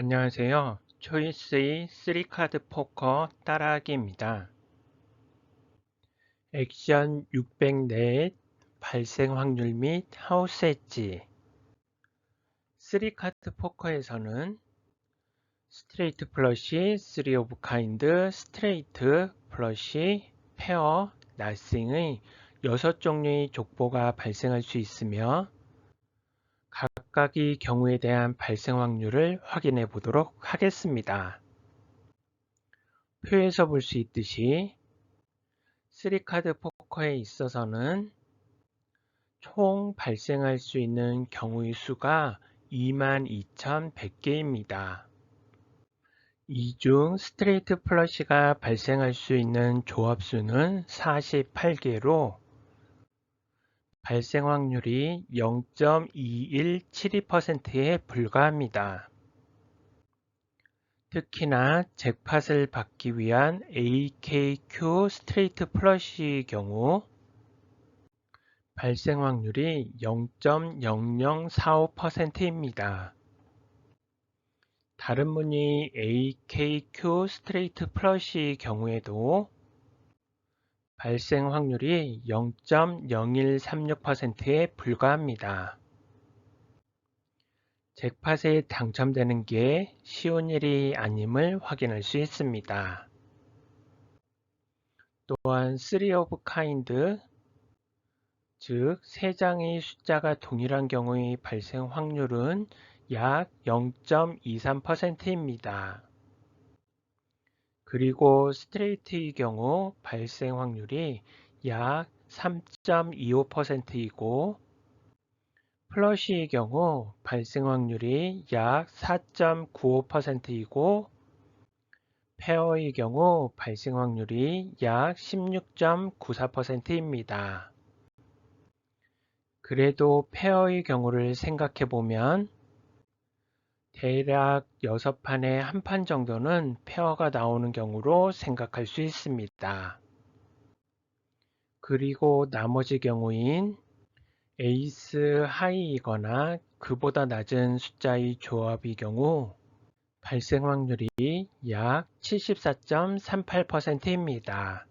안녕하세요. 초이스의 3카드 포커 따라하기입니다. 액션 600 내에 발생 확률 및 하우스 엣지 3카드 포커에서는 스트레이트 플러시, 3 오브 카인드, 스트레이트 플러시, 페어, 나싱의 6종류의 족보가 발생할 수 있으며 각각의 경우에 대한 발생 확률을 확인해 보도록 하겠습니다. 표에서 볼 수 있듯이 3카드 포커에 있어서는 총 발생할 수 있는 경우의 수가 22,100개입니다. 이 중 스트레이트 플러시가 발생할 수 있는 조합수는 48개로 발생 확률이 0.2172%에 불과합니다. 특히나 잭팟을 받기 위한 AKQ 스트레이트 플러시의 경우 발생 확률이 0.0045%입니다. 다른 문의 AKQ 스트레이트 플러시의 경우에도 발생 확률이 0.0136%에 불과합니다. 잭팟에 당첨되는 게 쉬운 일이 아님을 확인할 수 있습니다. 또한 3 오브 카인드, 즉 3장의 숫자가 동일한 경우의 발생 확률은 약 0.23%입니다. 그리고 스트레이트의 경우 발생 확률이 약 3.25%이고 플러시의 경우 발생 확률이 약 4.95%이고 페어의 경우 발생 확률이 약 16.94%입니다. 그래도 페어의 경우를 생각해 보면 대략 6판에 한 판 정도는 페어가 나오는 경우로 생각할 수 있습니다. 그리고 나머지 경우인 에이스 하이이거나 그보다 낮은 숫자의 조합의 경우 발생 확률이 약 74.38%입니다.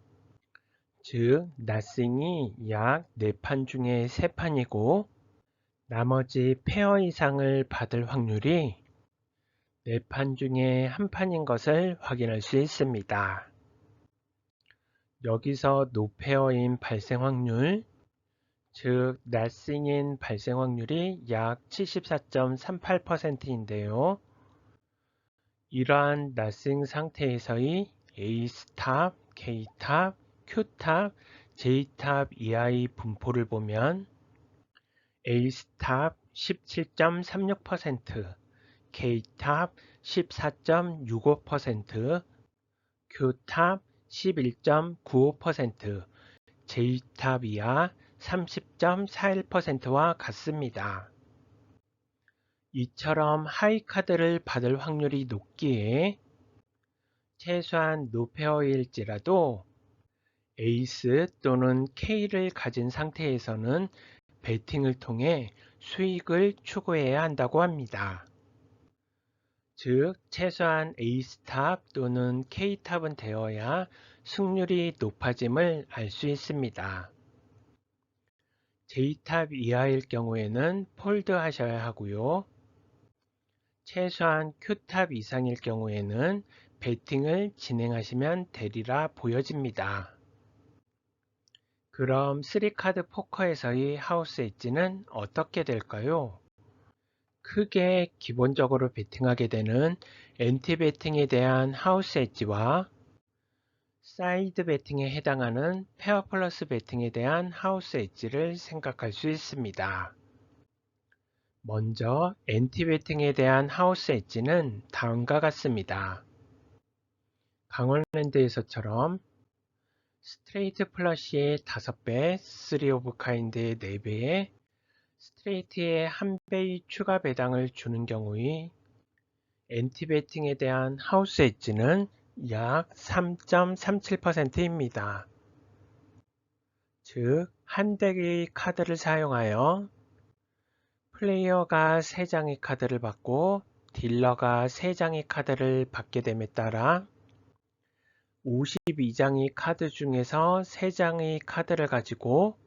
즉, 나싱이 약 4판 중에 3판이고 나머지 페어 이상을 받을 확률이 4판 중에 한 판인 것을 확인할 수 있습니다. 여기서 노페어인 발생 확률, 즉 nothing인 발생 확률이 약 74.38%인데요. 이러한 nothing 상태에서의 A스탑, K탑, Q탑, J탑 이하의 분포를 보면 A스탑 17.36%, K탑 14.65%, Q탑 11.95%, J탑 이하 30.41%와 같습니다. 이처럼 하이 카드를 받을 확률이 높기에 최소한 노페어일지라도 에이스 또는 K를 가진 상태에서는 베팅을 통해 수익을 추구해야 한다고 합니다. 즉, 최소한 A스탑 또는 K탑은 되어야 승률이 높아짐을 알 수 있습니다. J탑 이하일 경우에는 폴드 하셔야 하고요. 최소한 Q탑 이상일 경우에는 베팅을 진행하시면 되리라 보여집니다. 그럼 3카드 포커에서의 하우스 엣지는 어떻게 될까요? 크게 기본적으로 베팅하게 되는 엔티 베팅에 대한 하우스 엣지와 사이드 베팅에 해당하는 페어 플러스 베팅에 대한 하우스 엣지를 생각할 수 있습니다. 먼저 엔티 베팅에 대한 하우스 엣지는 다음과 같습니다. 강원랜드에서처럼 스트레이트 플러시의 5배, 3 오브 카인드의 4배에 스트레이트의 1배의 추가 배당을 주는 경우의 엔티 베팅에 대한 하우스 엣지는 약 3.37%입니다. 즉, 한 덱의 카드를 사용하여 플레이어가 3장의 카드를 받고 딜러가 3장의 카드를 받게 됨에 따라 52장의 카드 중에서 3장의 카드를 가지고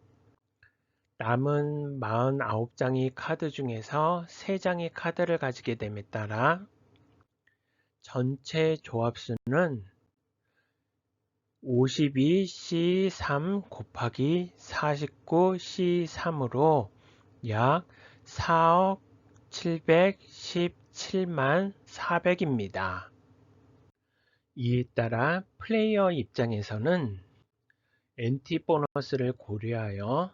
남은 49장의 카드 중에서 3장의 카드를 가지게 됨에 따라 전체 조합수는 52C3 곱하기 49C3으로 약 4억 717만 400입니다. 이에 따라 플레이어 입장에서는 NT 보너스를 고려하여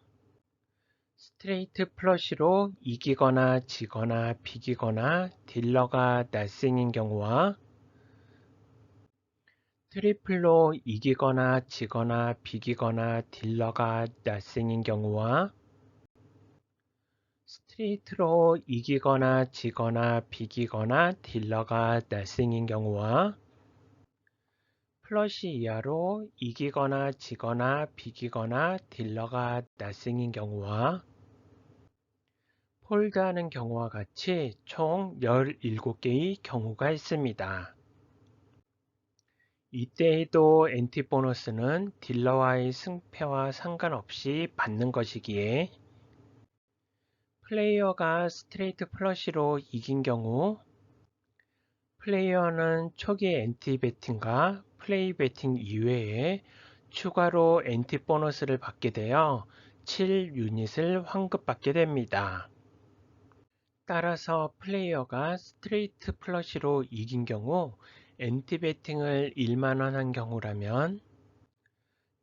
스트레이트 플러시로 이기거나 지거나 비기거나 딜러가 낫생인 경우와 트리플로 이기거나 지거나 비기거나 딜러가 낫생인 경우와 스트레이트로 이기거나 지거나 비기거나 딜러가 낫생인 경우와 플러시 이하로 이기거나 지거나 비기거나 딜러가 낫생인 경우와 폴드하는 경우와 같이 총 17개의 경우가 있습니다. 이때에도 NT 보너스는 딜러와의 승패와 상관없이 받는 것이기에 플레이어가 스트레이트 플러시로 이긴 경우 플레이어는 초기 NT 배팅과 플레이 배팅 이외에 추가로 NT 보너스를 받게 되어 7유닛을 환급받게 됩니다. 따라서 플레이어가 스트레이트 플러시로 이긴 경우 NT 배팅을 1만원 한 경우라면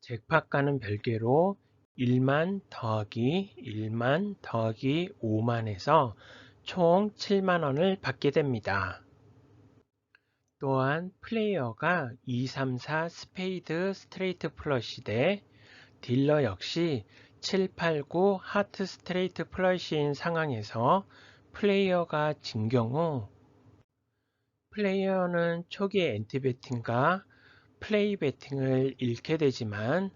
잭팟과는 별개로 1만 더하기 1만 더하기 5만에서 총 7만원을 받게 됩니다. 또한 플레이어가 2, 3, 4 스페이드 스트레이트 플러시 대 딜러 역시 7, 8, 9 하트 스트레이트 플러시인 상황에서 플레이어가 진 경우 플레이어는 초기 엔티 배팅과 플레이 배팅을 잃게 되지만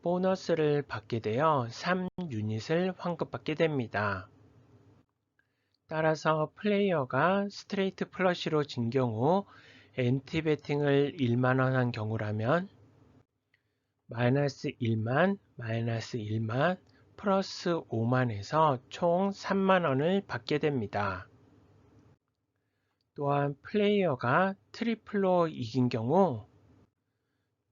보너스를 받게 되어 3유닛을 환급받게 됩니다. 따라서 플레이어가 스트레이트 플러시로 진 경우 엔티 배팅을 1만원 한 경우라면 마이너스 1만, 마이너스 1만, 플러스 5만에서 총 3만원을 받게 됩니다. 또한 플레이어가 트리플로 이긴 경우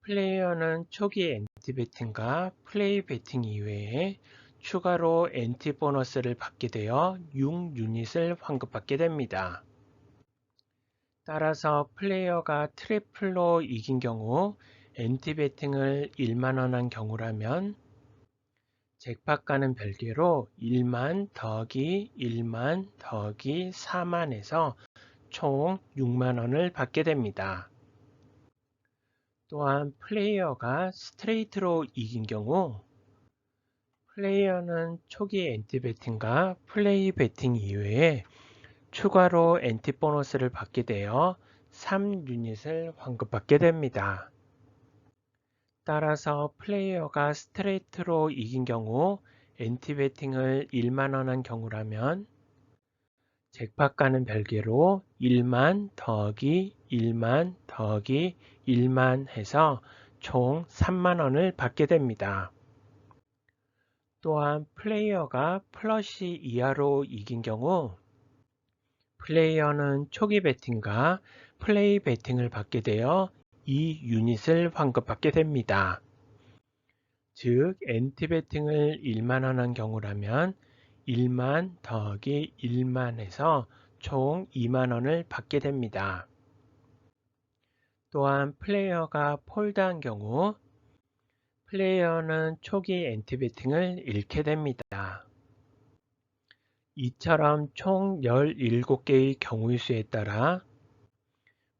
플레이어는 초기 엔티 배팅과 플레이 배팅 이외에 추가로 엔티 보너스를 받게 되어 6유닛을 환급받게 됩니다. 따라서 플레이어가 트리플로 이긴 경우 엔티 배팅을 1만원 한 경우라면 잭팟과는 별개로 1만 더하기 1만 더하기 4만에서 총 6만원을 받게 됩니다. 또한 플레이어가 스트레이트로 이긴 경우 플레이어는 초기 엔티 배팅과 플레이 배팅 이외에 추가로 엔티 보너스를 받게 되어 3유닛을 환급받게 됩니다. 따라서 플레이어가 스트레이트로 이긴 경우 엔티 배팅을 1만원 한 경우라면 잭팟과는 별개로 1만 더하기 1만 더하기 1만 해서 총 3만원을 받게 됩니다. 또한 플레이어가 플러시 이하로 이긴 경우 플레이어는 초기 배팅과 플레이 배팅을 받게 되어 2유닛을 환급받게 됩니다. 즉 엔티 배팅을 1만원 한 경우라면 1만 더하기 1만 해서 총 2만원을 받게 됩니다. 또한 플레이어가 폴드한 경우 플레이어는 초기 엔티 배팅을 잃게 됩니다. 이처럼 총 17개의 경우의 수에 따라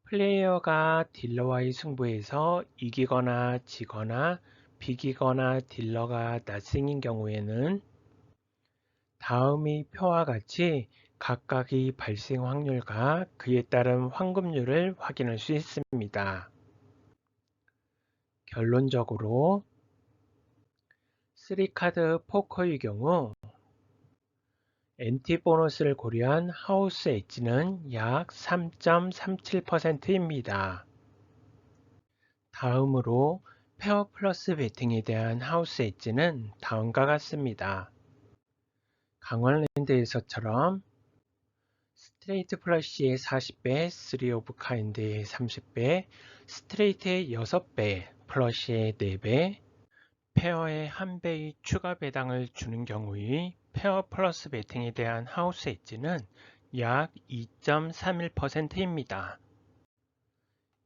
플레이어가 딜러와의 승부에서 이기거나 지거나 비기거나 딜러가 낫승인 경우에는 다음의 표와 같이 각각의 발생 확률과 그에 따른 환급률을 확인할 수 있습니다. 결론적으로 3카드 포커의 경우 NT 보너스를 고려한 하우스 엣지는 약 3.37%입니다. 다음으로 페어 플러스 베팅에 대한 하우스 엣지는 다음과 같습니다. 강원랜드에서처럼 스트레이트 플러시의 40배, 3 오브 카인드의 30배, 스트레이트의 6배, 플러시의 4배, 페어의 1배의 추가 배당을 주는 경우의 페어 플러스 베팅에 대한 하우스 엣지는 약 2.31%입니다.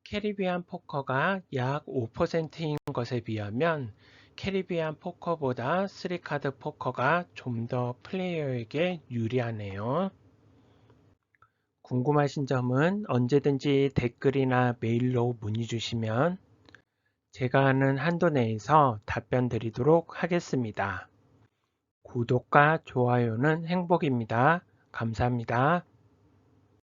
캐리비안 포커가 약 5%인 것에 비하면 캐리비안 포커보다 3카드 포커가 좀 더 플레이어에게 유리하네요. 궁금하신 점은 언제든지 댓글이나 메일로 문의 주시면 제가 아는 한도 내에서 답변 드리도록 하겠습니다. 구독과 좋아요는 행복입니다. 감사합니다.